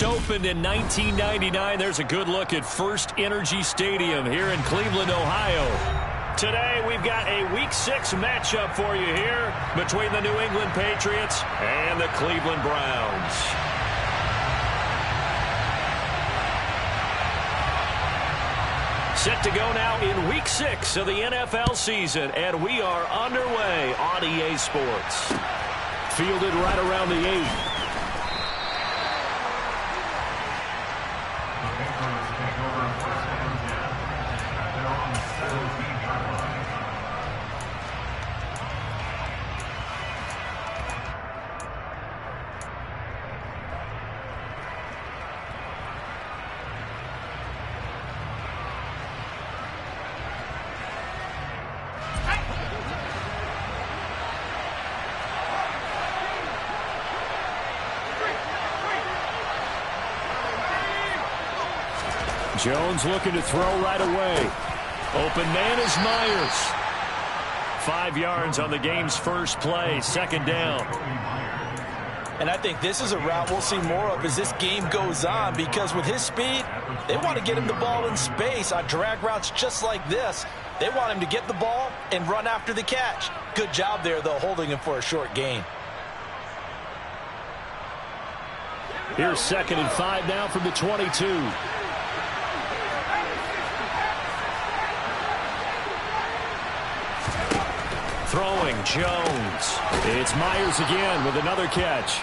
First opened in 1999. There's a good look at First Energy Stadium here in Cleveland, Ohio. Today, we've got a Week 6 matchup for you here between the New England Patriots and the Cleveland Browns. Set to go now in Week 6 of the NFL season, and we are underway on EA Sports. Fielded right around the 8. Jones looking to throw right away. Open man is Myers. 5 yards on the game's first play, second down. And I think this is a route we'll see more of as this game goes on, because with his speed, they want to get him the ball in space on drag routes just like this. They want him to get the ball and run after the catch. Good job there, though, holding him for a short gain. Here's 2nd and 5 now from the 22. Throwing, Jones. It's Myers again with another catch.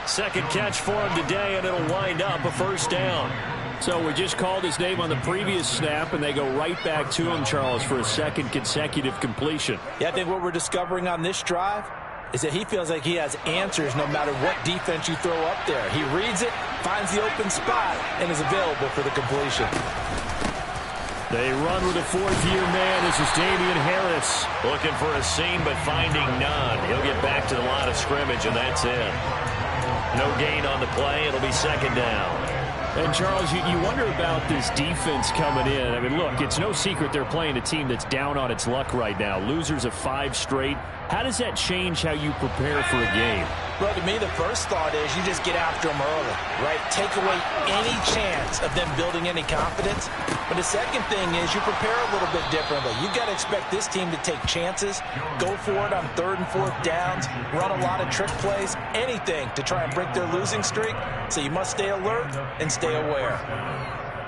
Second catch for him today, and it'll wind up a first down. So we just called his name on the previous snap, and they go right back to him, Charles, for a second consecutive completion. Yeah, I think what we're discovering on this drive is that he feels like he has answers no matter what defense you throw up there. He reads it, finds the open spot, and is available for the completion. They run with a fourth-year man. This is Damian Harris. Looking for a seam, but finding none. He'll get back to the line of scrimmage, and that's it. No gain on the play. It'll be second down. And, Charles, you wonder about this defense coming in. I mean, look, it's no secret they're playing a team that's down on its luck right now. Losers of 5 straight. How does that change how you prepare for a game? Well, to me, the first thought is you just get after them early, right? Take away any chance of them building any confidence. But the second thing is you prepare a little bit differently. You've got to expect this team to take chances, go for it on 3rd and 4th downs, run a lot of trick plays, anything to try and break their losing streak. So you must stay alert and stay aware.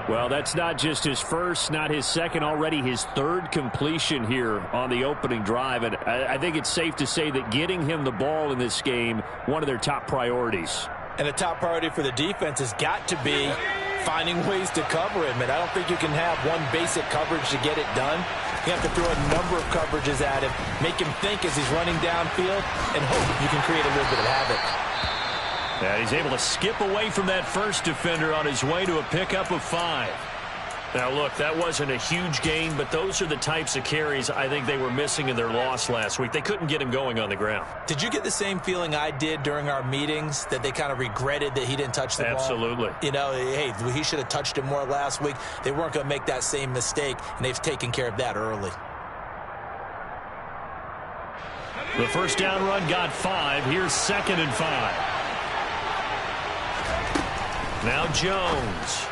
Well, that's not just his first, not his second, already his 3rd completion here on the opening drive. And I think it's safe to say that getting him the ball in this game, one of their top priorities. And the top priority for the defense has got to be finding ways to cover him. And I don't think you can have one basic coverage to get it done. You have to throw a number of coverages at him, make him think as he's running downfield, and hope you can create a little bit of havoc. Yeah, he's able to skip away from that first defender on his way to a pickup of 5. Now, look, that wasn't a huge gain, but those are the types of carries I think they were missing in their loss last week. They couldn't get him going on the ground. Did you get the same feeling I did during our meetings, that they kind of regretted that he didn't touch the ball? Absolutely. You know, hey, he should have touched it more last week. They weren't going to make that same mistake, and they've taken care of that early. The first down run got 5. Here's 2nd and 5. Now Jones.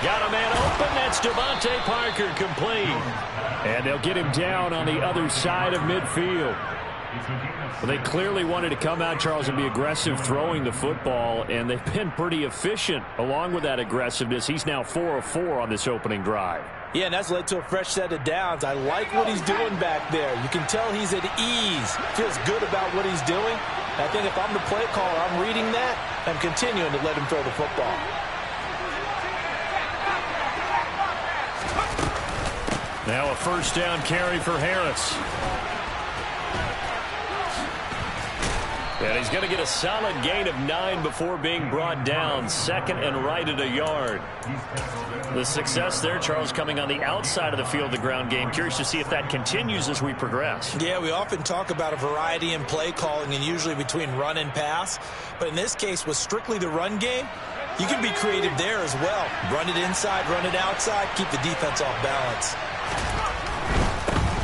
Got a man open. That's Devontae Parker, complete. And they'll get him down on the other side of midfield. Well, they clearly wanted to come out, Charles, and be aggressive throwing the football, and they've been pretty efficient along with that aggressiveness. He's now 4 of 4 on this opening drive. Yeah, and that's led to a fresh set of downs. I like what he's doing back there. You can tell he's at ease. Feels good about what he's doing. I think if I'm the play caller, I'm reading that. I'm continuing to let him throw the football. Now a first down carry for Harris. And he's going to get a solid gain of 9 before being brought down. 2nd and right at a yard. The success there, Charles, coming on the outside of the field, the ground game. Curious to see if that continues as we progress. Yeah, we often talk about a variety in play calling and usually between run and pass. But in this case, with strictly the run game, you can be creative there as well. Run it inside, run it outside, keep the defense off balance.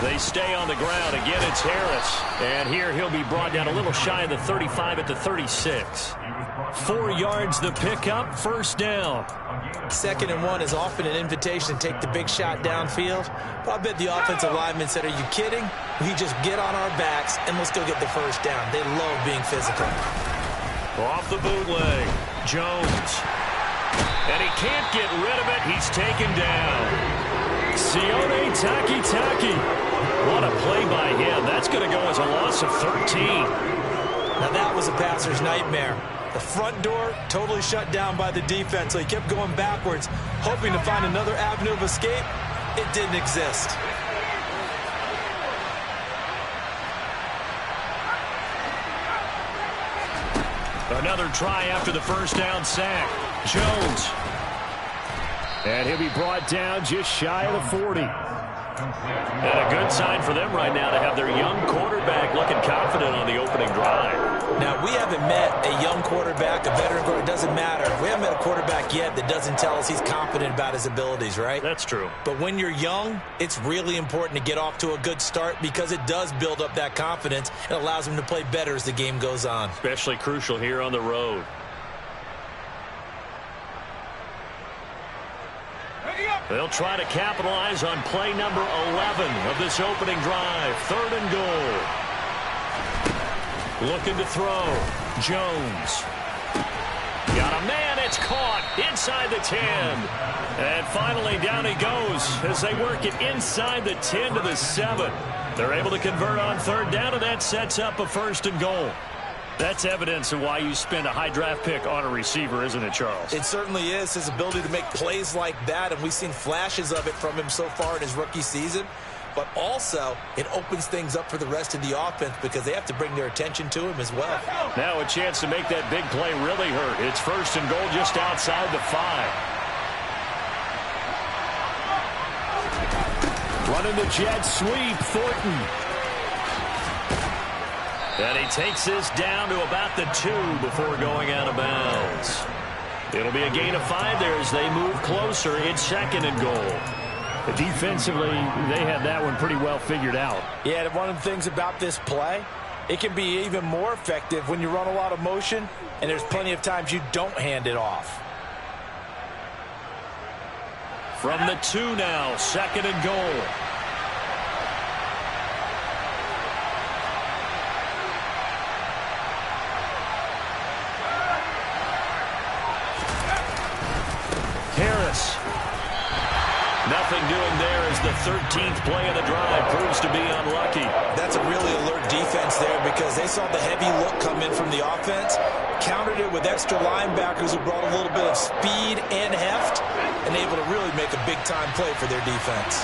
They stay on the ground. Again, it's Harris. And here he'll be brought down a little shy of the 35 at the 36. 4 yards the pickup, first down. 2nd and 1 is often an invitation to take the big shot downfield. But I bet the offensive lineman said, are you kidding? We just get on our backs and let's go get the first down. They love being physical. Off the bootleg, Jones. And he can't get rid of it. He's taken down. Sione Takitaki. What a play by him. That's going to go as a loss of 13. Now that was a passer's nightmare. The front door totally shut down by the defense, so he kept going backwards, hoping to find another avenue of escape. It didn't exist. Another try after the first down sack. Jones. And he'll be brought down just shy of the 40. And a good sign for them right now to have their young quarterback looking confident on the opening drive. Now, we haven't met a young quarterback, a veteran quarterback. It doesn't matter. We haven't met a quarterback yet that doesn't tell us he's confident about his abilities, right? That's true. But when you're young, it's really important to get off to a good start because it does build up that confidence and allows him to play better as the game goes on. Especially crucial here on the road. They'll try to capitalize on play number 11 of this opening drive. 3rd and goal. Looking to throw. Jones. Got a man. It's caught inside the 10. And finally down he goes as they work it inside the 10 to the 7. They're able to convert on 3rd down, and that sets up a 1st and goal. That's evidence of why you spend a high draft pick on a receiver, isn't it, Charles? It certainly is, his ability to make plays like that, and we've seen flashes of it from him so far in his rookie season. But also, it opens things up for the rest of the offense because they have to bring their attention to him as well. Now a chance to make that big play really hurt. It's 1st and goal just outside the 5. Running the jet sweep, Thornton. And he takes this down to about the 2 before going out of bounds. It'll be a gain of 5 there as they move closer. It's 2nd and goal. But defensively, they had that one pretty well figured out. Yeah, one of the things about this play, it can be even more effective when you run a lot of motion, and there's plenty of times you don't hand it off. From the 2 now, 2nd and goal. Harris. Nothing doing there as the 13th play of the drive proves to be unlucky. That's a really alert defense there because they saw the heavy look come in from the offense, countered it with extra linebackers who brought a little bit of speed and heft, and able to really make a big-time play for their defense.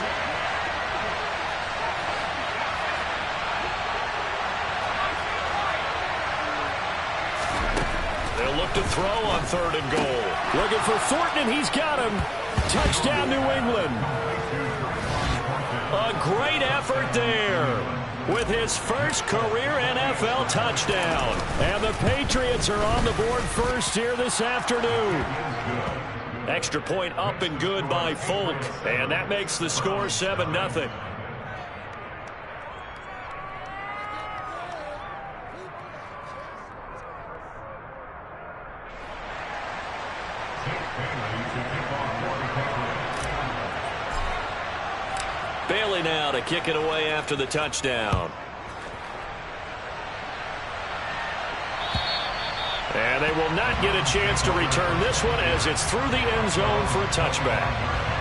They'll look to throw on 3rd and goal. Looking for Thornton, and he's got him. Touchdown, New England. A great effort there with his first career NFL touchdown. And the Patriots are on the board first here this afternoon. Extra point up and good by Folk. And that makes the score 7-0. Bailey now to kick it away after the touchdown. And they will not get a chance to return this one as it's through the end zone for a touchback.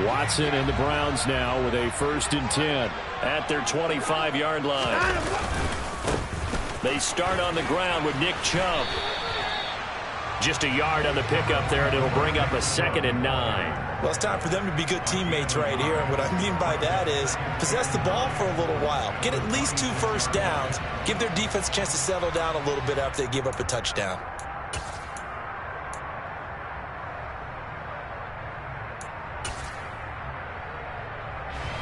Watson and the Browns now with a 1st and 10 at their 25-yard line. They start on the ground with Nick Chubb. Just a yard on the pickup there, and it'll bring up a 2nd and 9. Well, it's time for them to be good teammates right here. And what I mean by that is possess the ball for a little while. Get at least 2 first downs. Give their defense a chance to settle down a little bit after they give up a touchdown.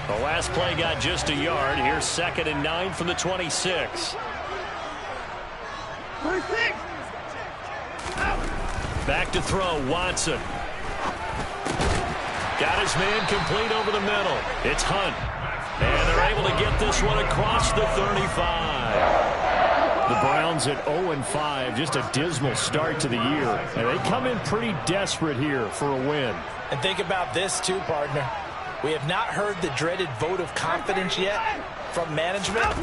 The last play got just a yard. Here's 2nd and 9 from the 26. Back to throw, Watson. Got his man complete over the middle. It's Hunt. And they're able to get this one across the 35. The Browns at 0-5, just a dismal start to the year. And they come in pretty desperate here for a win. And think about this too, partner. We have not heard the dreaded vote of confidence yet from management.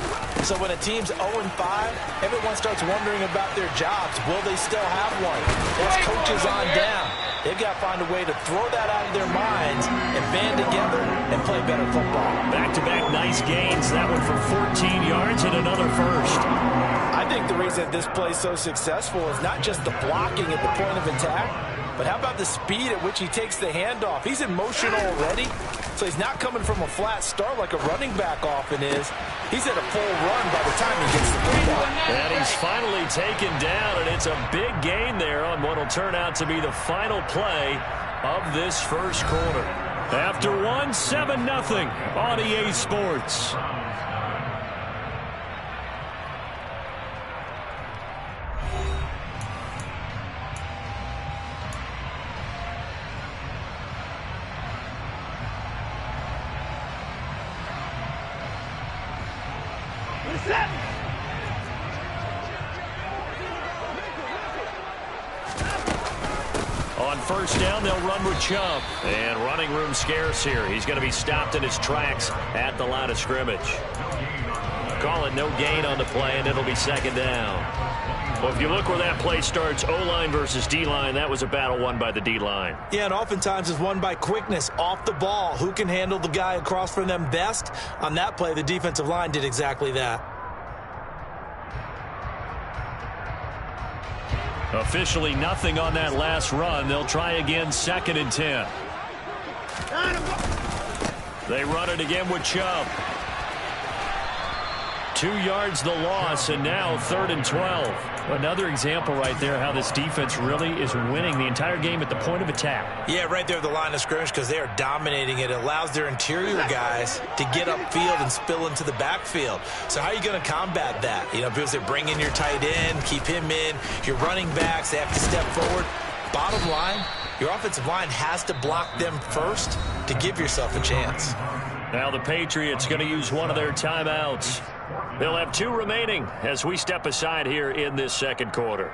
So when a team's 0-5, everyone starts wondering about their jobs. Will they still have one? It's coaches on down. They've got to find a way to throw that out of their minds and band together and play better football. Back-to-back nice gains. That one for 14 yards and another first. I think the reason this play's so successful is not just the blocking at the point of attack, but how about the speed at which he takes the handoff? He's in motion already, so he's not coming from a flat start like a running back often is. He's at a full run by the time he gets the football. And he's finally taken down, and it's a big gain there on what will turn out to be the final play of this first quarter. After 7-0 on EA Sports. On first down, they'll run with Chubb. And running room scarce here. He's going to be stopped in his tracks at the line of scrimmage. Call it no gain on the play, and it'll be 2nd down. Well, if you look where that play starts, O-line versus D-line, that was a battle won by the D-line. Yeah, and oftentimes it's won by quickness off the ball. Who can handle the guy across from them best? On that play, the defensive line did exactly that. Officially nothing on that last run. They'll try again, 2nd and 10. They run it again with Chubb. 2 yards the loss, and now 3rd and 12. Another example right there how this defense really is winning the entire game at the point of attack. Yeah, right there at the line of scrimmage because they are dominating it. It allows their interior guys to get upfield and spill into the backfield. So how are you going to combat that? You know, because they bring in your tight end, keep him in. Your running backs, they have to step forward. Bottom line, your offensive line has to block them first to give yourself a chance. Now the Patriots going to use one of their timeouts. They'll have 2 remaining as we step aside here in this second quarter.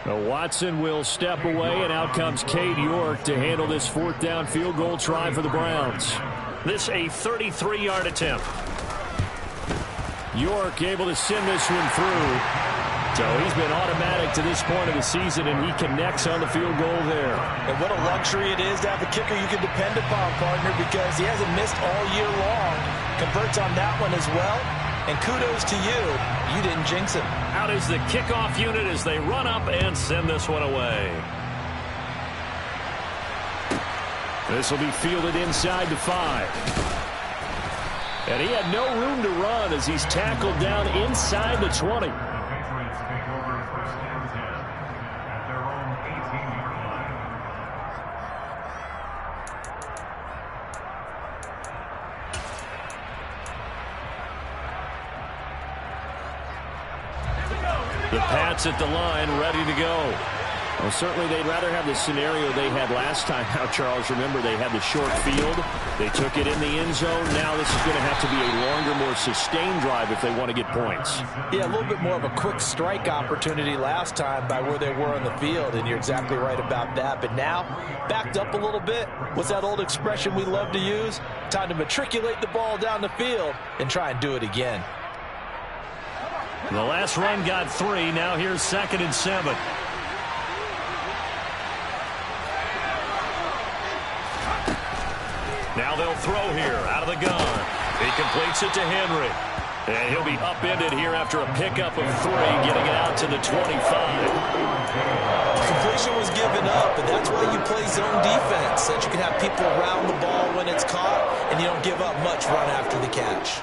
Now Watson will step away, and out comes Cade York to handle this 4th down field goal try for the Browns. This a 33-yard attempt. York able to send this one through. So he's been automatic to this point of the season, and he connects on the field goal there. And what a luxury it is to have a kicker you can depend upon, partner, because he hasn't missed all year long. Converts on that one as well. And kudos to you. You didn't jinx him. Out is the kickoff unit as they run up and send this one away. This will be fielded inside the 5. And he had no room to run as he's tackled down inside the 20. The Pats at the line, ready to go. Well, certainly they'd rather have the scenario they had last time out, Charles. Remember, they had the short field. They took it in the end zone. Now this is going to have to be a longer, more sustained drive if they want to get points. Yeah, a little bit more of a quick strike opportunity last time by where they were on the field, and you're exactly right about that. But now, backed up a little bit. What's that old expression we love to use? Time to matriculate the ball down the field and try and do it again. The last run got 3. Now here's 2nd and 7. Now they'll throw here out of the gun. He completes it to Henry. And he'll be upended here after a pickup of 3, getting it out to the 25. Completion was given up, and that's why you play zone defense, so that you can have people around the ball when it's caught, and you don't give up much run after the catch.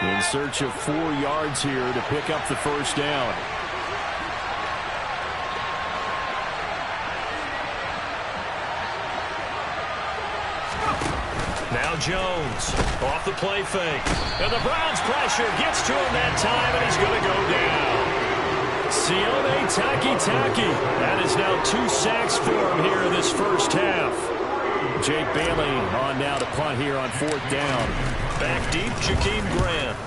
In search of 4 yards here to pick up the first down. Now Jones off the play fake. And the Browns pressure gets to him that time, and he's going to go down. Sione Takitaki. That is now 2 sacks for him here in this first half. Jake Bailey on now to punt here on 4th down. Back deep, Jakeem Grant.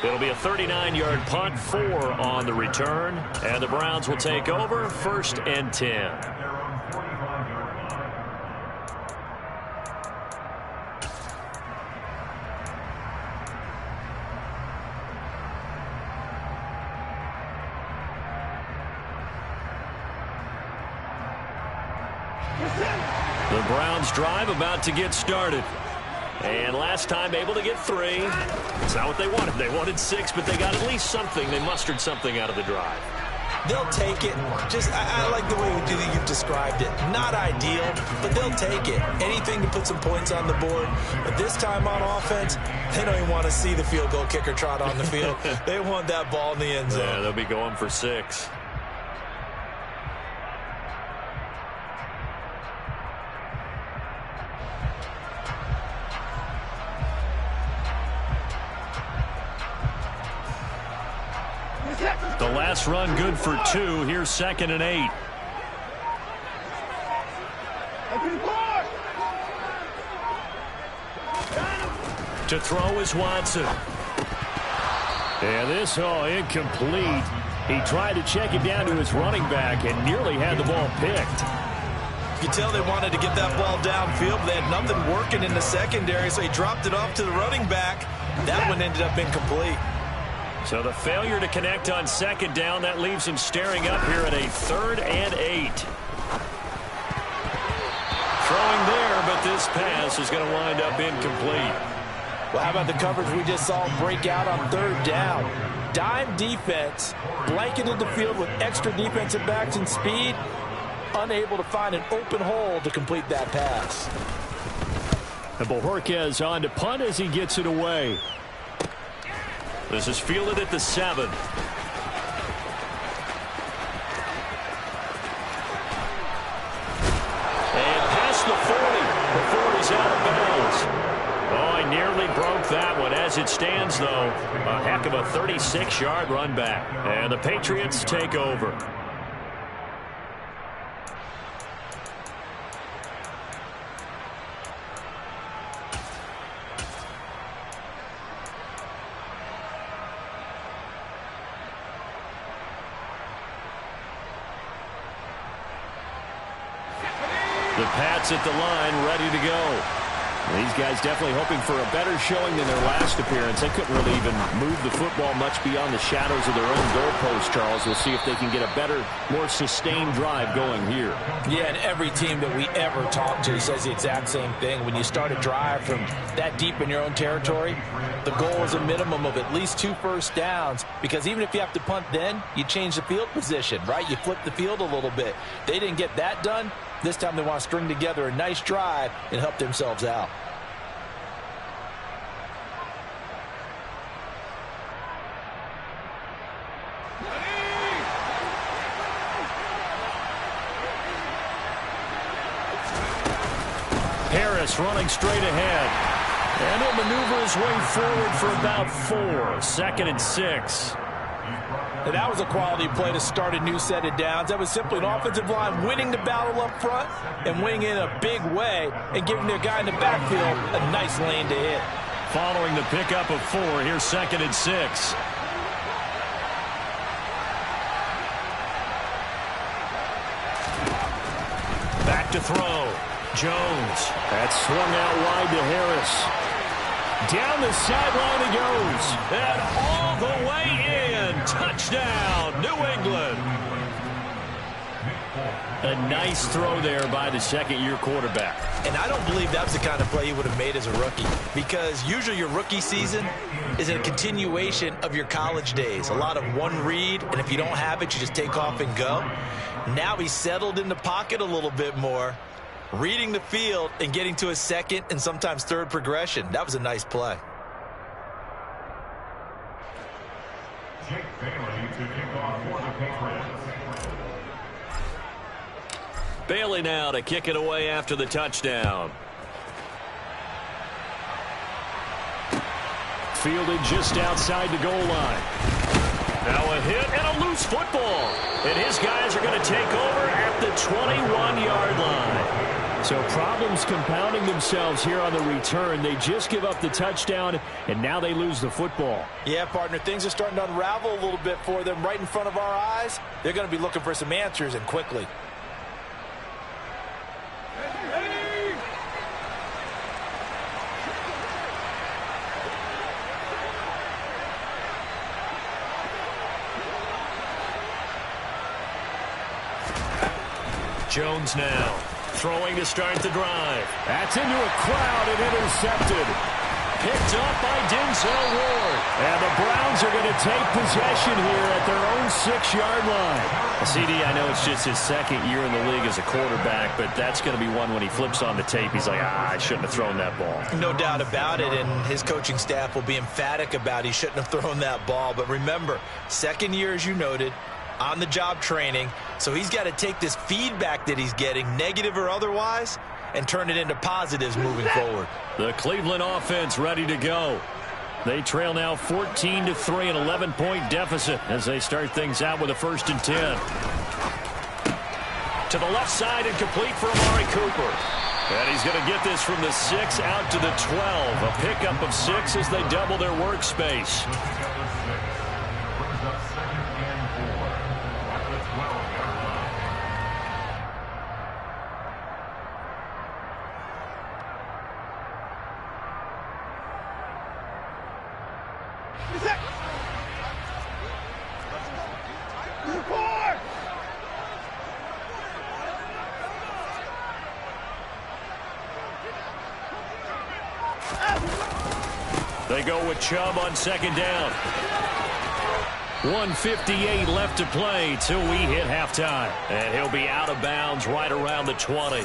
It'll be a 39-yard punt, 4 on the return, and the Browns will take over 1st and 10. The Browns drive about to get started. And last time able to get 3. It's not what they wanted. They wanted 6, but they got at least something. They mustered something out of the drive. They'll take it. I like the way you've described it. Not ideal, but they'll take it. Anything to put some points on the board. But this time on offense, they don't even want to see the field goal kicker trot on the field. They want that ball in the end zone. Yeah, they'll be going for 6. The last run good for 2. Here's 2nd and 8. To throw is Watson. And this incomplete. He tried to check it down to his running back and nearly had the ball picked. You can tell they wanted to get that ball downfield, but they had nothing working in the secondary, so he dropped it off to the running back. That one ended up incomplete. So the failure to connect on 2nd down, that leaves him staring up here at a 3rd and 8. Throwing there, but this pass is going to wind up incomplete. Well, how about the coverage we just saw break out on 3rd down? Dime defense, blanketed the field with extra defensive backs and speed, unable to find an open hole to complete that pass. And Bojorquez on to punt as he gets it away. This is fielded at the 7. And past the 40 before he's out of bounds. Oh, I nearly broke that one. As it stands, though, a heck of a 36-yard run back. And the Patriots take over. The Pats at the line, ready to go. These guys definitely hoping for a better showing than their last appearance. They couldn't really even move the football much beyond the shadows of their own goalpost, Charles. We'll see if they can get a better, more sustained drive going here. Yeah, and every team that we ever talk to says the exact same thing. When you start a drive from that deep in your own territory, the goal is a minimum of at least 2 first downs, because even if you have to punt then, you change the field position, right? You flip the field a little bit. They didn't get that done. This time they want to string together a nice drive and help themselves out. Harris running straight ahead. And he'll maneuver his way forward for about 4. 2nd and 6. And that was a quality play to start a new set of downs. That was simply an offensive line winning the battle up front and winning in a big way and giving their guy in the backfield a nice lane to hit. Following the pickup of 4, here's 2nd and 6. Back to throw. Jones. That's swung out wide to Harris. Down the sideline he goes. And all the way in. Touchdown, New England. A nice throw there by the second-year quarterback. And I don't believe that was the kind of play he would have made as a rookie, because usually your rookie season is a continuation of your college days. A lot of one read, and if you don't have it, you just take off and go. Now he's settled in the pocket a little bit more, reading the field and getting to a second and sometimes third progression. That was a nice play. Jake Bailey to kick off for the Patriots. Bailey now to kick it away after the touchdown. Fielded just outside the goal line. Now a hit and a loose football. And his guys are going to take over at the 21-yard line. So problems compounding themselves here on the return. They just give up the touchdown, and now they lose the football. Yeah, partner, things are starting to unravel a little bit for them right in front of our eyes. They're going to be looking for some answers, and quickly. Jones now throwing to start the drive. That's into a crowd and intercepted. Picked up by Denzel Ward. And the Browns are going to take possession here at their own 6-yard line. CD, I know it's just his second year in the league as a quarterback, but that's going to be one when he flips on the tape. He's like, I shouldn't have thrown that ball. No doubt about it, and his coaching staff will be emphatic about he shouldn't have thrown that ball. But remember, second year, as you noted, on-the-job training, so he's got to take this feedback that he's getting, negative or otherwise, and turn it into positives moving forward. The Cleveland offense ready to go. They trail now 14-3, an 11-point deficit as they start things out with a 1st and 10. To the left side and complete for Amari Cooper. And he's going to get this from the 6 out to the 12. A pickup of 6 as they double their workspace. They go with Chubb on 2nd down. 1:58 left to play till we hit halftime. And he'll be out of bounds right around the 20.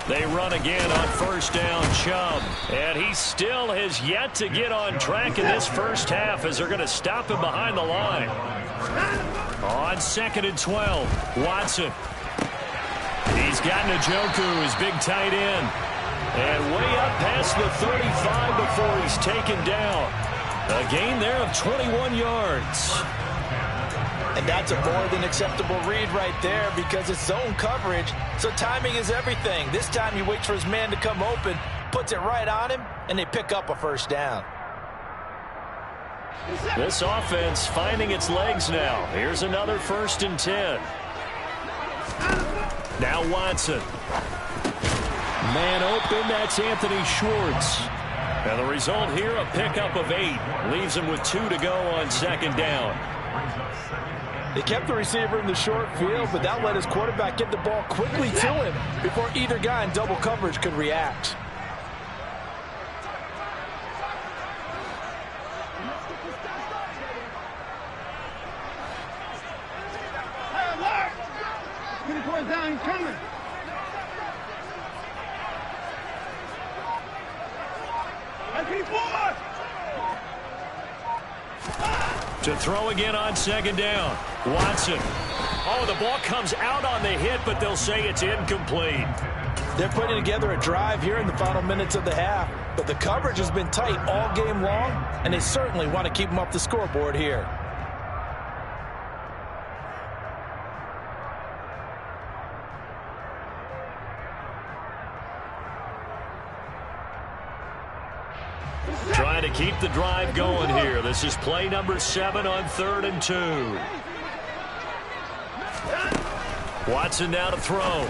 They run again on 1st down, Chubb. And he still has yet to get on track in this first half as they're going to stop him behind the line. On 2nd and 12, Watson. He's got Njoku, his big tight end. And way up past the 35 before he's taken down. A gain there of 21 yards. And that's a more than acceptable read right there because it's zone coverage, so timing is everything. This time he waits for his man to come open, puts it right on him, and they pick up a 1st down. This offense finding its legs now. Here's another 1st and 10. Now Watson. Man open, that's Anthony Schwartz. And the result here, a pickup of 8. Leaves him with 2 to go on 2nd down. They kept the receiver in the short field, but that let his quarterback get the ball quickly to him before either guy in double coverage could react. To throw again on 2nd down. Watson. Oh, the ball comes out on the hit, but they'll say it's incomplete. They're putting together a drive here in the final minutes of the half, but the coverage has been tight all game long, and they certainly want to keep them up the scoreboard here. Trying to keep the drive going here. This is play number 7 on 3rd and 2. Watson now to throw.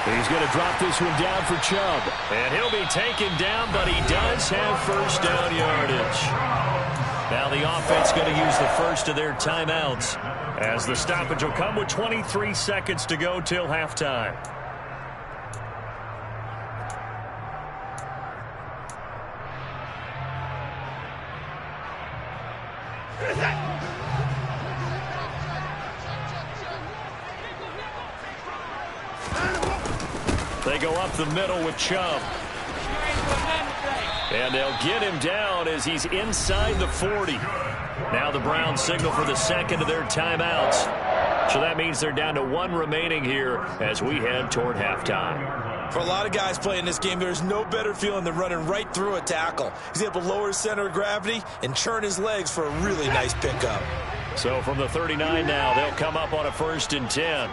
He's going to drop this one down for Chubb. And he'll be taken down, but he does have first down yardage. Now the offense going to use the first of their timeouts, as the stoppage will come with 23 seconds to go till halftime. They go up the middle with Chubb. And they'll get him down as he's inside the 40. Now the Browns signal for the second of their timeouts. So that means they're down to 1 remaining here as we head toward halftime. For a lot of guys playing this game, there's no better feeling than running right through a tackle. He's able to lower his center of gravity and churn his legs for a really nice pickup. So from the 39 now, they'll come up on a 1st and 10.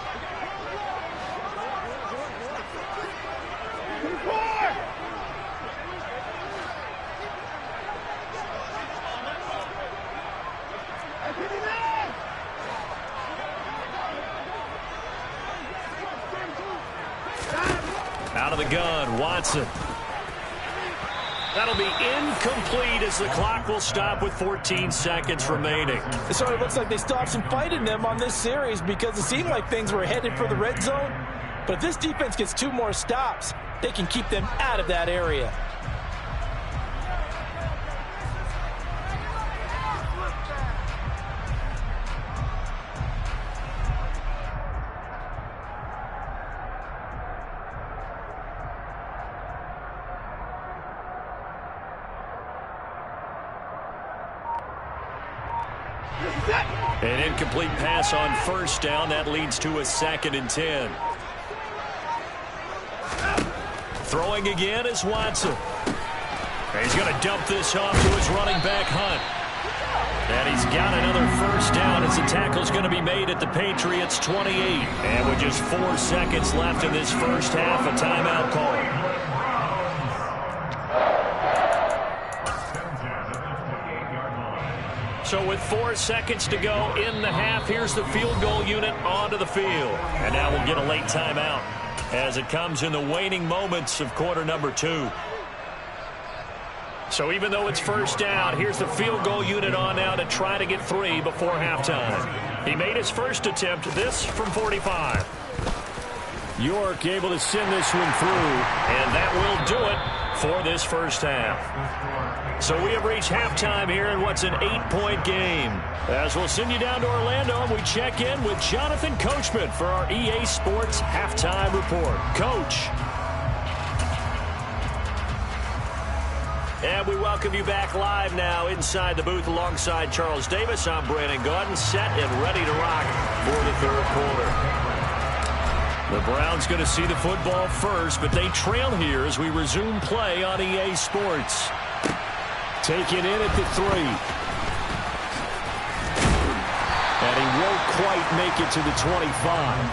Out of the gun, Watson. That'll be incomplete as the clock will stop with 14 seconds remaining. It sort of looks like they still have some fight in them on this series because it seemed like things were headed for the red zone. But if this defense gets 2 more stops, they can keep them out of that area. An incomplete pass on 1st down. That leads to a 2nd and 10. Throwing again is Watson. He's going to dump this off to his running back, Hunt. And he's got another 1st down as the tackle's going to be made at the Patriots' 28. And with just 4 seconds left in this first half, a timeout call. So with 4 seconds to go in the half, here's the field goal unit onto the field. And now we'll get a late timeout as it comes in the waning moments of quarter number 2. So even though it's 1st down, here's the field goal unit on now to try to get 3 before halftime. He made his first attempt, this from 45. York able to send this one through. And that will do it for this first half. So we have reached halftime here in what's an 8-point game. As we'll send you down to Orlando, and we check in with Jonathan Coachman for our EA Sports Halftime Report. Coach. And we welcome you back live now inside the booth alongside Charles Davis. I'm Brandon Gaudin, set and ready to rock for the 3rd quarter. The Browns going to see the football first, but they trail here as we resume play on EA Sports. Taken in at the 3. And he won't quite make it to the 25.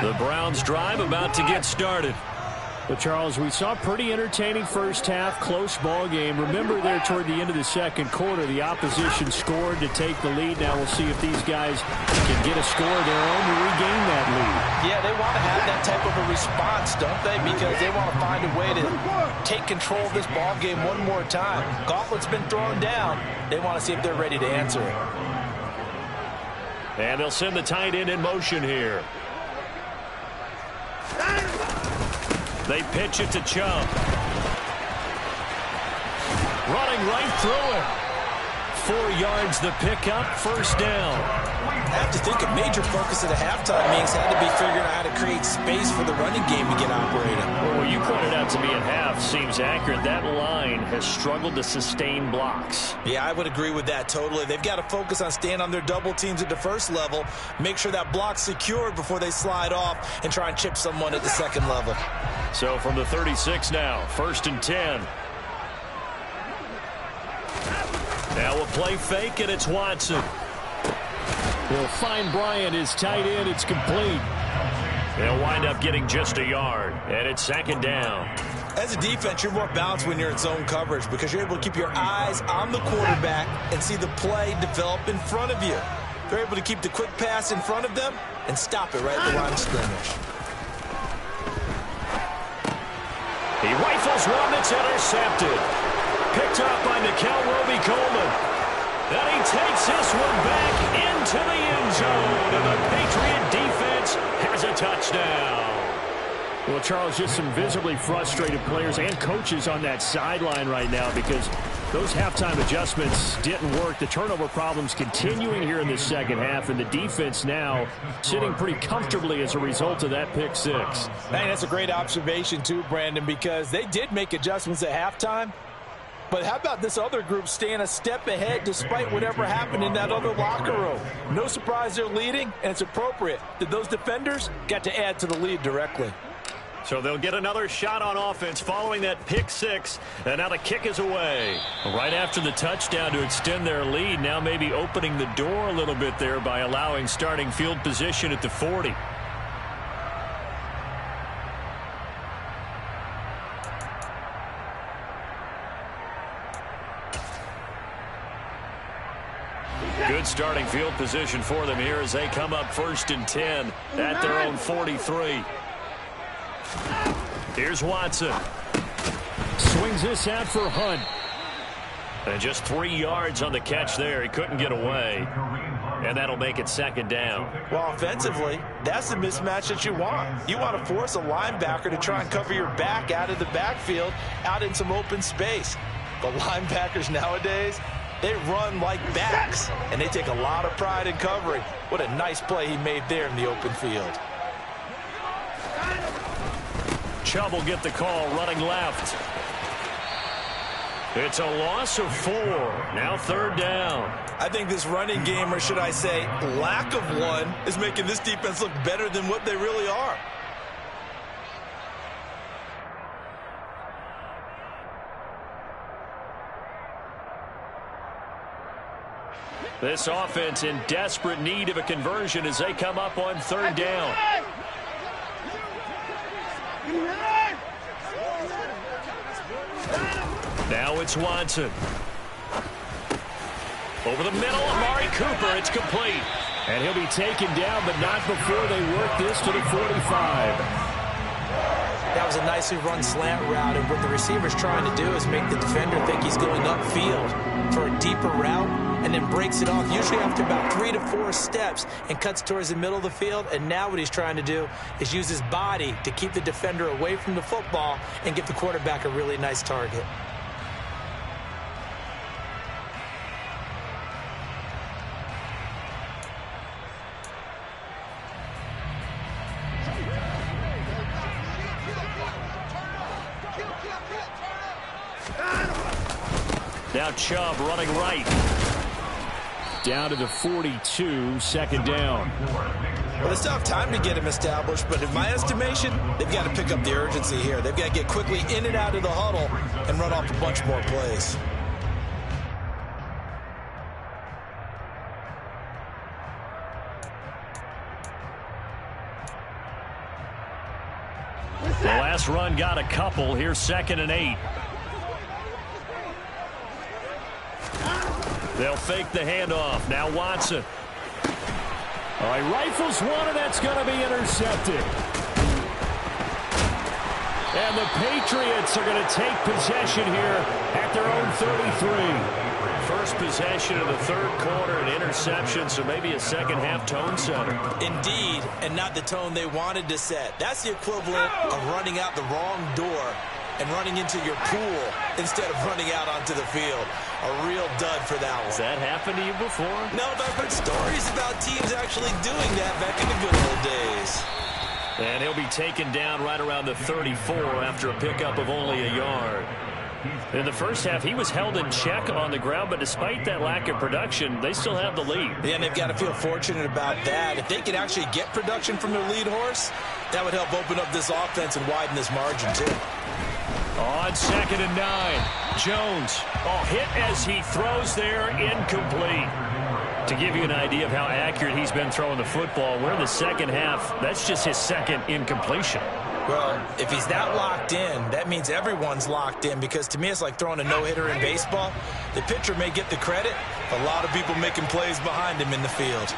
The Browns drive about to get started. But, Charles, we saw a pretty entertaining first half, close ball game. Remember there toward the end of the 2nd quarter, the opposition scored to take the lead. Now we'll see if these guys can get a score of their own to regain that lead. Yeah, they want to have that type of a response, don't they? Because they want to find a way to take control of this ball game one more time. Gauntlet's been thrown down. They want to see if they're ready to answer it. And they'll send the tight end in motion here. They pitch it to Chubb. Running right through it. 4 yards the pickup, first down. I have to think a major focus of the halftime meetings had to be figuring out how to create space for the running game to get operating. Well, what you pointed out to me at half seems accurate. That line has struggled to sustain blocks. Yeah, I would agree with that totally. They've got to focus on staying on their double teams at the first level, make sure that block's secured before they slide off and try and chip someone at the second level. So from the 36 now, 1st and 10. Now a play fake, and it's Watson. He'll find Bryant, his tight end. It's complete. They'll wind up getting just a yard, and it's 2nd down. As a defense, you're more balanced when you're in zone coverage because you're able to keep your eyes on the quarterback and see the play develop in front of you. They're able to keep the quick pass in front of them and stop it right at the line of scrimmage. He rifles one that's intercepted. Picked up by Nikel Roby-Coleman. Then he takes this one back into the end zone, and the Patriot defense has a touchdown. Well, Charles, just some visibly frustrated players and coaches on that sideline right now because those halftime adjustments didn't work. The turnover problems continuing here in the second half, and the defense now sitting pretty comfortably as a result of that pick six. Man, that's a great observation too, Brandon, because they did make adjustments at halftime. But how about this other group staying a step ahead despite whatever happened in that other locker room? No surprise they're leading, and it's appropriate that those defenders got to add to the lead directly. So they'll get another shot on offense following that pick six, and now the kick is away. Right after the touchdown to extend their lead, now maybe opening the door a little bit there by allowing starting field position at the 40. Good starting field position for them here as they come up 1st and 10 at their own 43. Here's Watson. Swings this out for Hunt. And just 3 yards on the catch there. He couldn't get away. And that'll make it 2nd down. Well, offensively, that's the mismatch that you want. You want to force a linebacker to try and cover your back out of the backfield, out in some open space. The linebackers nowadays, they run like backs, and they take a lot of pride in covering. What a nice play he made there in the open field. Chubb will get the call running left. It's a loss of 4. Now 3rd down. I think this running game, or should I say lack of one, is making this defense look better than what they really are. This offense in desperate need of a conversion as they come up on 3rd down. Now it's Watson. Over the middle, Amari Cooper. It's complete. And he'll be taken down, but not before they work this to the 45. That was a nicely run slant route, and what the receiver's trying to do is make the defender think he's going upfield for a deeper route, and then breaks it off, usually after about 3 to 4 steps, and cuts towards the middle of the field. And now what he's trying to do is use his body to keep the defender away from the football and give the quarterback a really nice target. Now Chubb running right. Down to the 42, 2nd down. Well, it's tough time to get him established, but in my estimation, they've got to pick up the urgency here. They've got to get quickly in and out of the huddle and run off a bunch more plays. The last run got a couple. Here's 2nd and 8. They'll fake the handoff. Now Watson. All right, rifles one, and that's going to be intercepted. And the Patriots are going to take possession here at their own 33. First possession of the 3rd quarter, an interception, so maybe a second-half tone setter. Indeed, and not the tone they wanted to set. That's the equivalent of running out the wrong door and running into your pool instead of running out onto the field. A real dud for that one. Has that happened to you before? No, but I've heard stories about teams actually doing that back in the good old days. And he'll be taken down right around the 34 after a pickup of only a yard. In the first half, he was held in check on the ground, but despite that lack of production, they still have the lead. Yeah, and they've got to feel fortunate about that. If they could actually get production from their lead horse, that would help open up this offense and widen this margin, too. On 2nd and 9, Jones. Hit as he throws there, incomplete. To give you an idea of how accurate he's been throwing the football, we're in the second half. That's just his second incompletion. Well, if he's that locked in, that means everyone's locked in, because to me it's like throwing a no-hitter in baseball. The pitcher may get the credit, a lot of people making plays behind him in the field.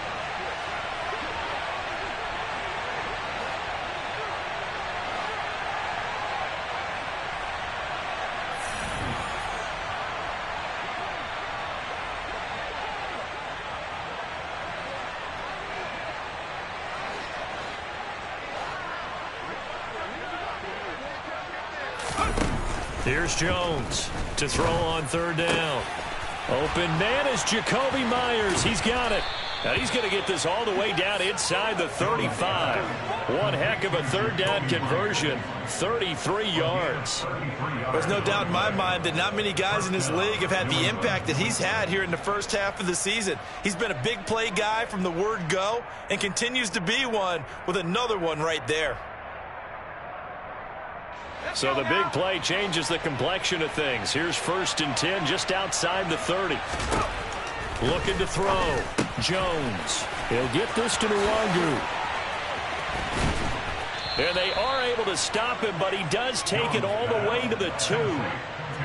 Here's Jones to throw on 3rd down. Open man is Jacoby Myers. He's got it. Now he's going to get this all the way down inside the 35. One heck of a 3rd down conversion. 33 yards. There's no doubt in my mind that not many guys in this league have had the impact that he's had here in the first half of the season. He's been a big play guy from the word go and continues to be one with another one right there. So the big play changes the complexion of things. Here's 1st and 10 just outside the 30. Looking to throw. Jones. He'll get this to Nwangu. And they are able to stop him, but he does take it all the way to the 2.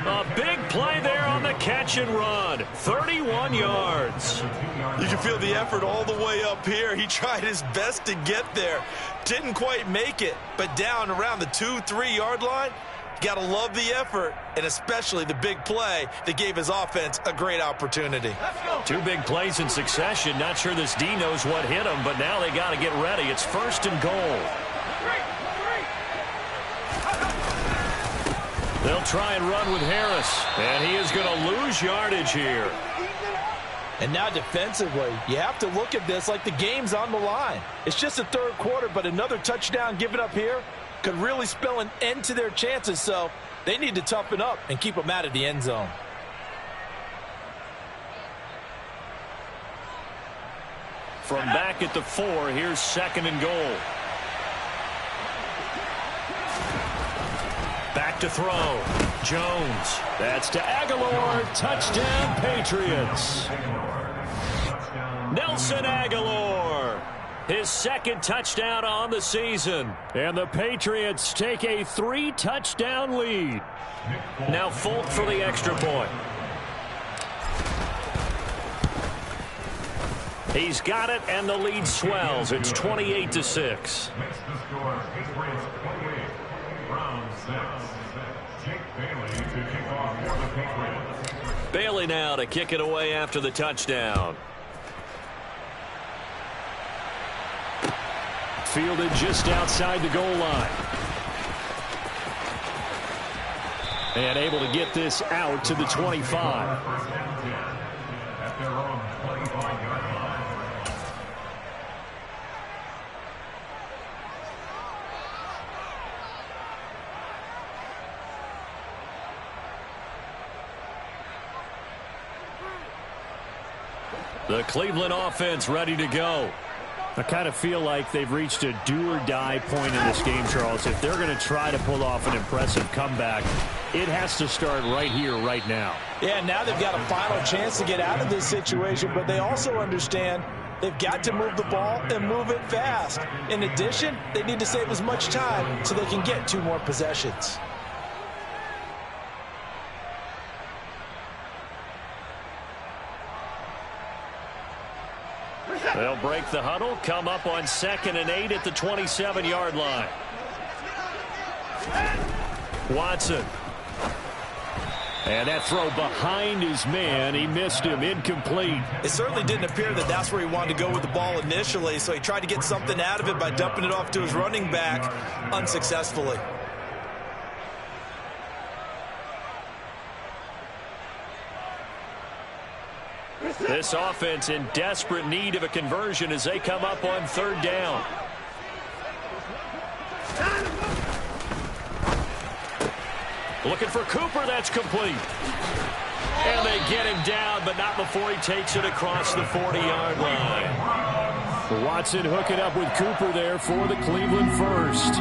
A big play there on the catch and run. 31 yards. You can feel the effort all the way up here. He tried his best to get there. Didn't quite make it, but down around the 2-3 yard line, you got to love the effort, and especially the big play that gave his offense a great opportunity. 2 big plays in succession. Not sure this D knows what hit him, but now they got to get ready. It's 1st and goal. They'll try and run with Harris, and he is going to lose yardage here. And now defensively, you have to look at this like the game's on the line. It's just the 3rd quarter, but another touchdown given up here could really spell an end to their chances, so they need to toughen up and keep them out of the end zone. From back at the 4, here's 2nd and goal. Back to throw. Jones. That's to Aguilar. Touchdown, Patriots. Nelson Aguilar. His 2nd touchdown on the season. And the Patriots take a 3-touchdown lead. Now Folk for the extra point. He's got it, and the lead swells. It's 28-6. Bailey now to kick it away after the touchdown. Fielded just outside the goal line. And able to get this out to the 25. The Cleveland offense ready to go. I kind of feel like they've reached a do-or-die point in this game, Charles. If they're going to try to pull off an impressive comeback, it has to start right here, right now. Yeah, now they've got a final chance to get out of this situation, but they also understand they've got to move the ball and move it fast. In addition, they need to save as much time so they can get 2 more possessions. They'll break the huddle, come up on 2nd and 8 at the 27-yard line. Watson. And that throw behind his man. He missed him. Incomplete. It certainly didn't appear that that's where he wanted to go with the ball initially, so he tried to get something out of it by dumping it off to his running back unsuccessfully. This offense in desperate need of a conversion as they come up on 3rd down. Looking for Cooper. That's complete. And they get him down, but not before he takes it across the 40-yard line. Watson hooking up with Cooper there for the Cleveland first.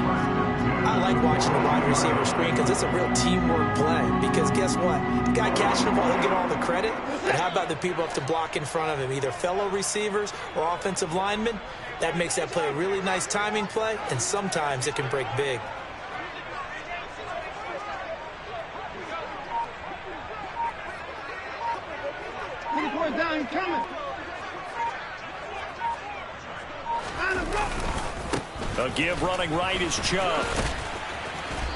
I like watching the wide receiver screen because it's a real teamwork play. Because guess what? The guy catching the ball, he'll get all the credit. But how about the people up to block in front of him, either fellow receivers or offensive linemen? That makes that play a really nice timing play, and sometimes it can break big. Down, coming. A give running right is Chubb.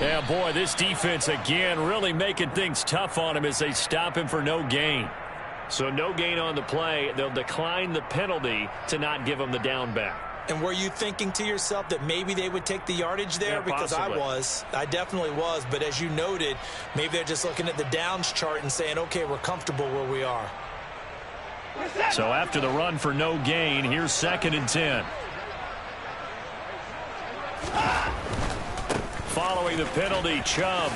Yeah, boy, this defense again really making things tough on him as they stop him for no gain. So no gain on the play. They'll decline the penalty to not give him the down back. And were you thinking to yourself that maybe they would take the yardage there? Yeah, because I definitely was. But as you noted, maybe they're just looking at the downs chart and saying, okay, we're comfortable where we are. So after the run for no gain, here's 2nd and 10. Following the penalty, Chubb.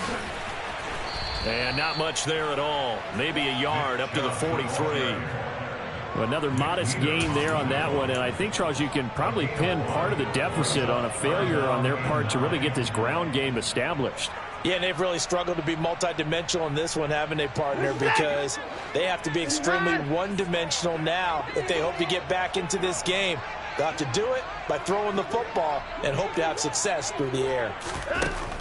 And not much there at all. Maybe a yard up to the 43. Another modest gain there on that one, and I think, Charles, you can probably pin part of the deficit on a failure on their part to really get this ground game established. Yeah, and they've really struggled to be multidimensional in this one, haven't they, partner? Because they have to be extremely one-dimensional now if they hope to get back into this game. They'll have to do it by throwing the football and hope to have success through the air.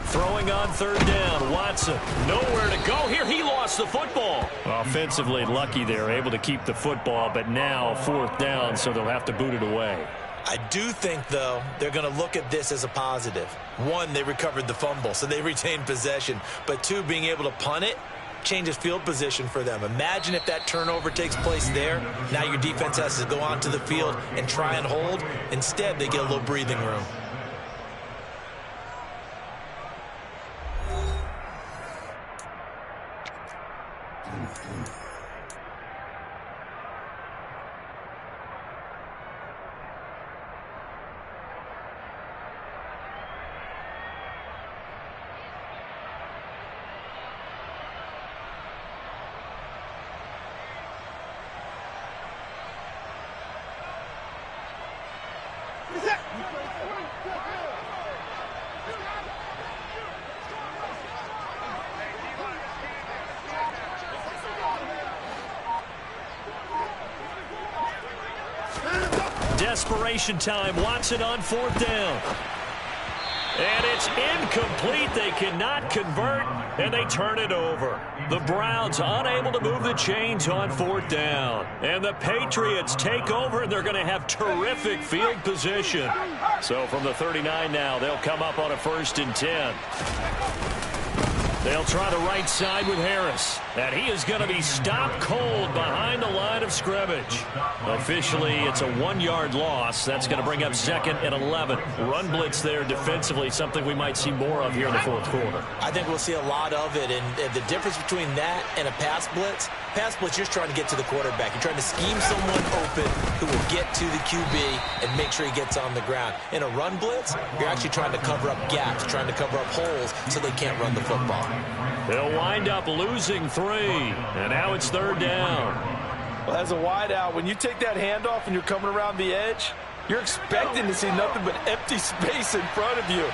Throwing on 3rd down, Watson. Nowhere to go here. He lost the football. Offensively lucky they're able to keep the football, but now 4th down, so they'll have to boot it away. I do think, though, they're going to look at this as a positive. 1, they recovered the fumble, so they retained possession. But 2, being able to punt it changes field position for them. Imagine if that turnover takes place there. Now your defense has to go onto the field and try and hold. Instead, they get a little breathing room. Desperation time. Watson on 4th down. And it's incomplete. They cannot convert, and they turn it over. The Browns unable to move the chains on 4th down. And the Patriots take over, and they're going to have terrific field position. So from the 39 now, they'll come up on a 1st and 10. They'll try the right side with Harris. And he is going to be stopped cold behind the line of scrimmage. Officially, it's a 1-yard loss. That's going to bring up 2nd and 11. Run blitz there defensively, something we might see more of here in the 4th quarter. I think we'll see a lot of it. And the difference between that and a pass blitz, you're just trying to get to the quarterback. You're trying to scheme someone open who will get to the QB and make sure he gets on the ground. In a run blitz, you're actually trying to cover up gaps, trying to cover up holes so they can't run the football. They'll wind up losing 3, and now it's 3rd down. Well, as a wideout, when you take that handoff and you're coming around the edge, you're expecting to see nothing but empty space in front of you.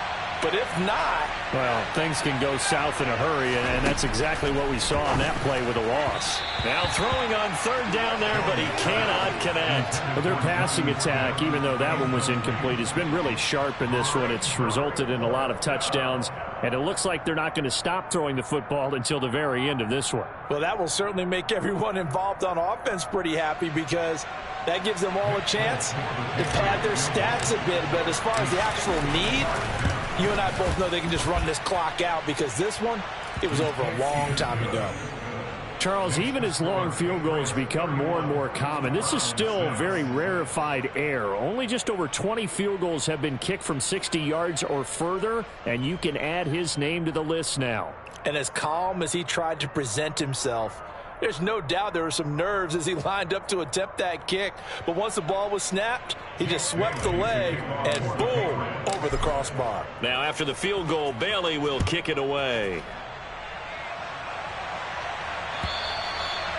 But if not... Well, things can go south in a hurry, and that's exactly what we saw on that play with a loss. Now throwing on 3rd down there, but he cannot connect. But their passing attack, even though that one was incomplete, has been really sharp in this one. It's resulted in a lot of touchdowns, and it looks like they're not going to stop throwing the football until the very end of this one. Well, that will certainly make everyone involved on offense pretty happy because that gives them all a chance to pad their stats a bit. But as far as the actual need, you and I both know they can just run this clock out because this one, it was over a long time ago. Charles, even as long field goals become more and more common, this is still very rarefied air. Only just over 20 field goals have been kicked from 60 yards or further, and you can add his name to the list now. And as calm as he tried to present himself There's no doubt there were some nerves as he lined up to attempt that kick. But once the ball was snapped, he just swept the leg and boom, over the crossbar. Now after the field goal, Bailey will kick it away.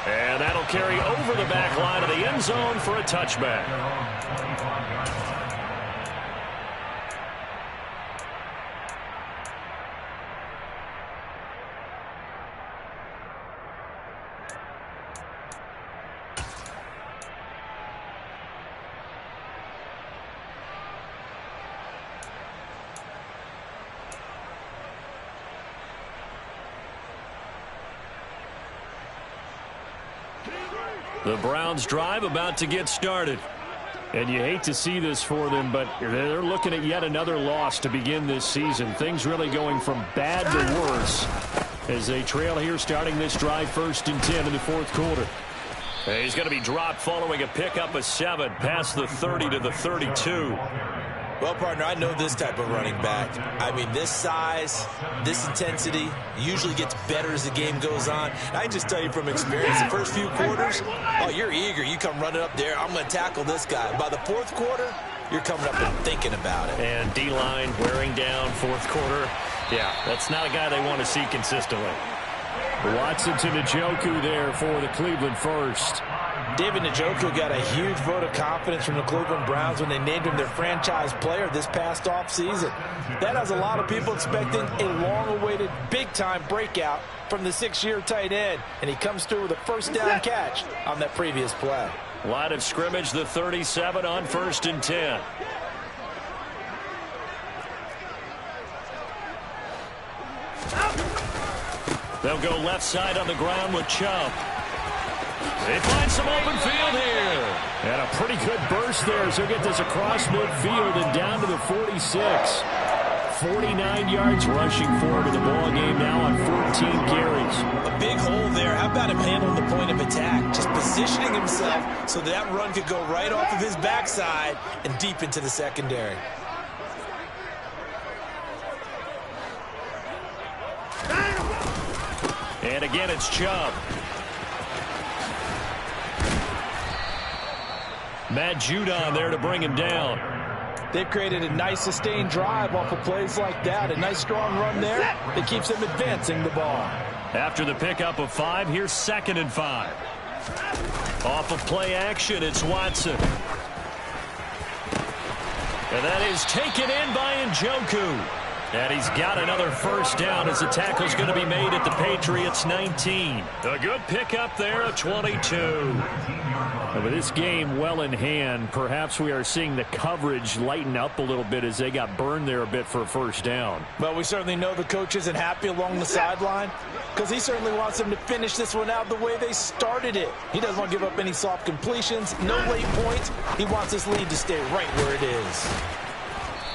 And that'll carry over the back line of the end zone for a touchback. The Browns drive about to get started. And you hate to see this for them, but they're looking at yet another loss to begin this season. Things really going from bad to worse as they trail here starting this drive 1st and 10 in the 4th quarter. He's going to be dropped following a pickup of 7 past the 30 to the 32. Well, partner, I know this type of running back. I mean, this size, this intensity usually gets better as the game goes on. I can just tell you from experience, the first few quarters, oh, you're eager. You come running up there, I'm going to tackle this guy. By the 4th quarter, you're coming up and thinking about it. And D-line wearing down 4th quarter. Yeah, that's not a guy they want to see consistently. Watson to Njoku there for the Cleveland first. David Njoku got a huge vote of confidence from the Cleveland Browns when they named him their franchise player this past offseason. That has a lot of people expecting a long-awaited, big-time breakout from the 6-year tight end, and he comes through with a first down catch on that previous play. Line of scrimmage, the 37 on 1st and 10. They'll go left side on the ground with Chubb. They find some open field here. And a pretty good burst there, so get this across midfield and down to the 46. 49 yards rushing forward in the ball game now on 14 carries. A big hole there. How about him handling the point of attack? Just positioning himself so that run could go right off of his backside and deep into the secondary. And again, it's Chubb. Matt Judon there to bring him down. They've created a nice sustained drive off of plays like that. A nice strong run there that keeps them advancing the ball. After the pickup of 5, here's 2nd and 5. Off of play action, it's Watson. And that is taken in by Njoku. And he's got another first down as the tackle's going to be made at the Patriots 19. A good pickup there at 22. And with this game well in hand, perhaps we are seeing the coverage lighten up a little bit as they got burned there a bit for a first down. Well, we certainly know the coach isn't happy along the sideline because he certainly wants them to finish this one out the way they started it. He doesn't want to give up any soft completions, no late points. He wants this lead to stay right where it is.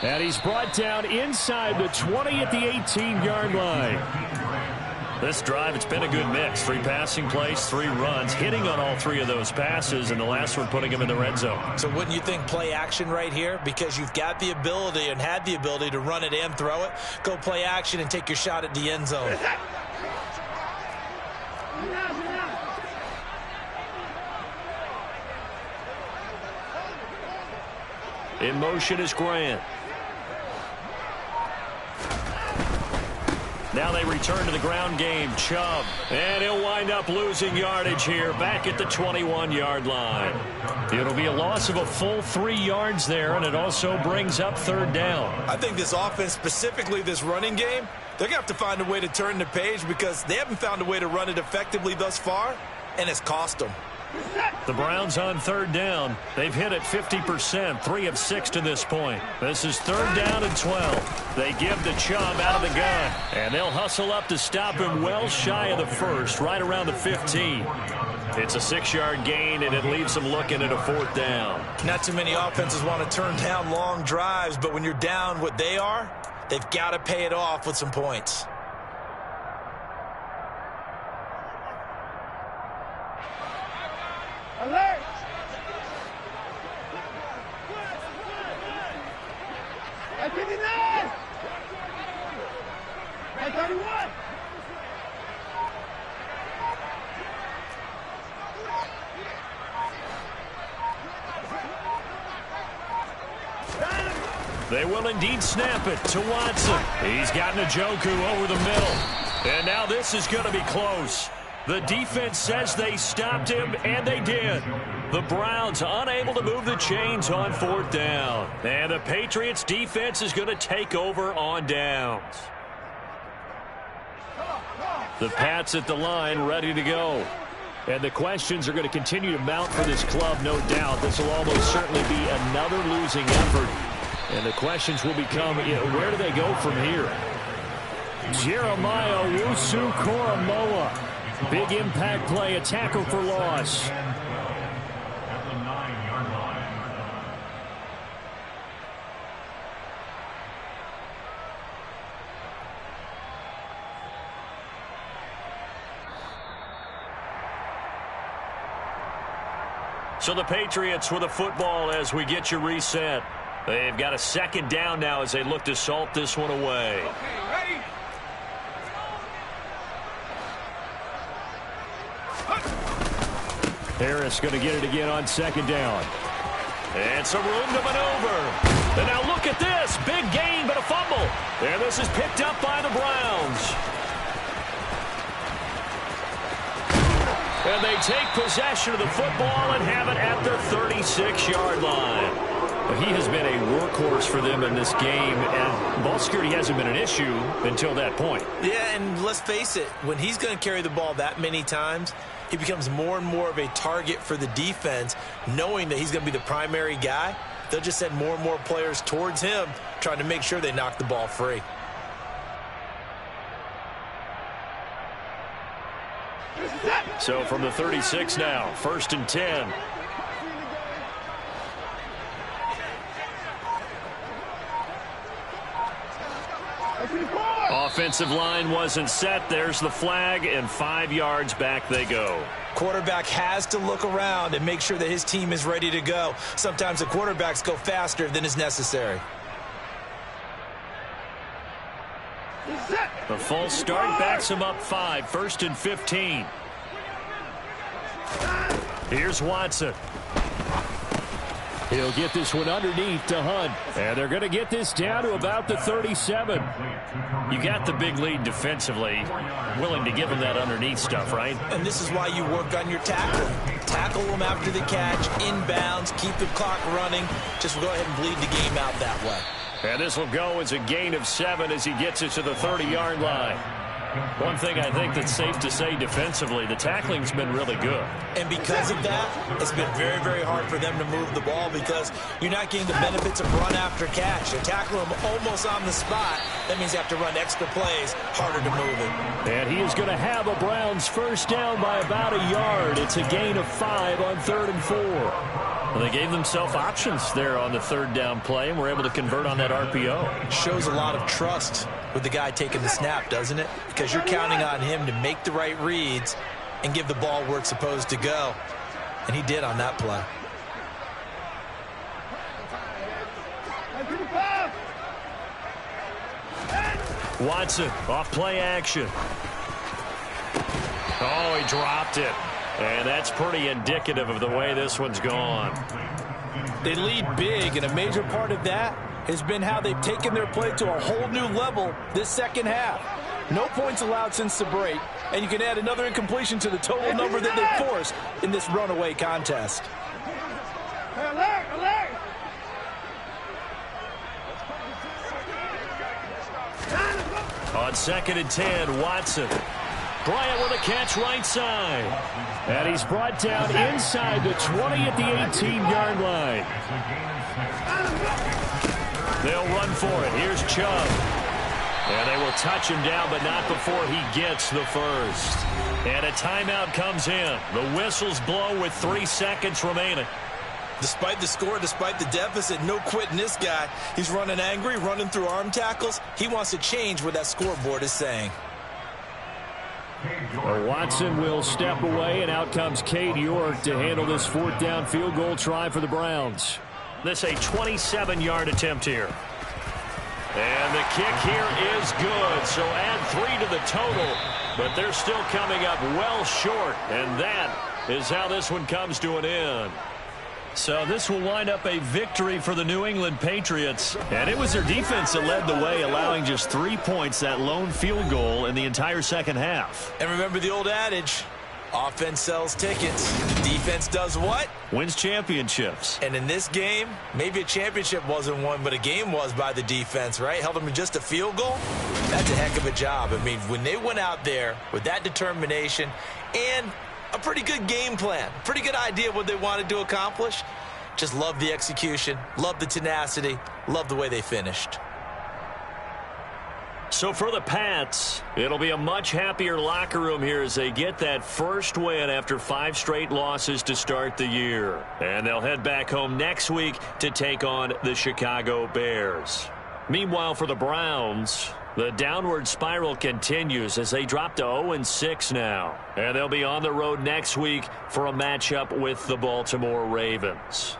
And he's brought down inside the 20 at the 18-yard line. This drive, it's been a good mix. 3 passing plays, 3 runs, hitting on all 3 of those passes, and the last one putting him in the red zone. So wouldn't you think play action right here? Because you've got the ability and had the ability to run it and throw it. Go play action and take your shot at the end zone. In motion is Grant. Now they return to the ground game. Chubb. And he'll wind up losing yardage here back at the 21-yard line. It'll be a loss of a full 3 yards there, and it also brings up 3rd down. I think this offense, specifically this running game, they're going to have to find a way to turn the page because they haven't found a way to run it effectively thus far, and it's cost them. The Browns on 3rd down. They've hit it 50%, 3 of 6 to this point. This is 3rd down and 12. They give the Chubb out of the gun, and they'll hustle up to stop him well shy of the 1st, right around the 15. It's a 6-yard gain, and it leaves them looking at a 4th down. Not too many offenses want to turn down long drives, but when you're down what they are, they've got to pay it off with some points. Alert! At 59! At 31! They will indeed snap it to Watson. He's got Njoku over the middle. And now this is going to be close. The defense says they stopped him, and they did. The Browns unable to move the chains on 4th down. And the Patriots defense is going to take over on downs. The Pats at the line ready to go. And the questions are going to continue to mount for this club, no doubt. This will almost certainly be another losing effort. And the questions will become, where do they go from here? Jeremiah Owusu-Koramoah. Big impact play, a tackle for loss. At the 9-yard line. So the Patriots with the football as we get you reset. They've got a 2nd down now as they look to salt this one away. Okay, ready? Harris going to get it again on 2nd down. And some room to maneuver. And now look at this. Big gain, but a fumble. And this is picked up by the Browns. And they take possession of the football and have it at their 36-yard line. He has been a workhorse for them in this game, and ball security hasn't been an issue until that point. Yeah, and let's face it, when he's going to carry the ball that many times, he becomes more and more of a target for the defense, knowing that he's going to be the primary guy. They'll just send more and more players towards him, trying to make sure they knock the ball free. So from the 36 now, 1st and 10. Offensive line wasn't set. There's the flag, and 5 yards back they go. Quarterback has to look around and make sure that his team is ready to go. Sometimes the quarterbacks go faster than is necessary. The false start backs him up 5, 1st and 15. Here's Watson. He'll get this one underneath to Hunt. And they're going to get this down to about the 37. You got the big lead defensively. Willing to give him that underneath stuff, right? And this is why you work on your tackling. Tackle them after the catch, inbounds, keep the clock running. Just go ahead and bleed the game out that way. And this will go as a gain of 7 as he gets it to the 30-yard line. One thing I think that's safe to say defensively, the tackling's been really good. And because of that, it's been very, very hard for them to move the ball because you're not getting the benefits of run after catch. You're tackling them almost on the spot. That means you have to run extra plays, harder to move it. And he is going to have a Browns 1st down by about a yard. It's a gain of 5 on 3rd and 4. Well, they gave themselves options there on the 3rd down play and were able to convert on that RPO. Shows a lot of trust with the guy taking the snap, doesn't it? Because you're counting on him to make the right reads and give the ball where it's supposed to go. And he did on that play. Watson off play action. Oh, he dropped it. And that's pretty indicative of the way this one's gone. They lead big, and a major part of that has been how they've taken their play to a whole new level this second half. No points allowed since the break, and you can add another incompletion to the total number that they forced in this runaway contest. Alert, alert. On 2nd and 10, Watson. Bryant with a catch right side. And he's brought down inside the 20 at the 18-yard line. They'll run for it. Here's Chubb. And they will touch him down, but not before he gets the first. And a timeout comes in. The whistles blow with 3 seconds remaining. Despite the score, despite the deficit, no quitting this guy. He's running angry, running through arm tackles. He wants to change what that scoreboard is saying. Watson will step away, and out comes Cade York to handle this 4th down field goal try for the Browns. This a 27-yard attempt here. And the kick here is good. So add 3 to the total, but they're still coming up well short. And that is how this one comes to an end. So this will wind up a victory for the New England Patriots. And it was their defense that led the way, allowing just 3 points, that lone field goal in the entire second half. And remember the old adage, offense sells tickets. Defense does what? Wins championships. And in this game, maybe a championship wasn't won, but a game was by the defense, right? Held them to just a field goal. That's a heck of a job. I mean, when they went out there with that determination and a pretty good game plan, pretty good idea what they wanted to accomplish, just love the execution, love the tenacity, love the way they finished. So for the Pats, it'll be a much happier locker room here as they get that first win after 5 straight losses to start the year. And they'll head back home next week to take on the Chicago Bears. Meanwhile, for the Browns, the downward spiral continues as they drop to 0-6 now. And they'll be on the road next week for a matchup with the Baltimore Ravens.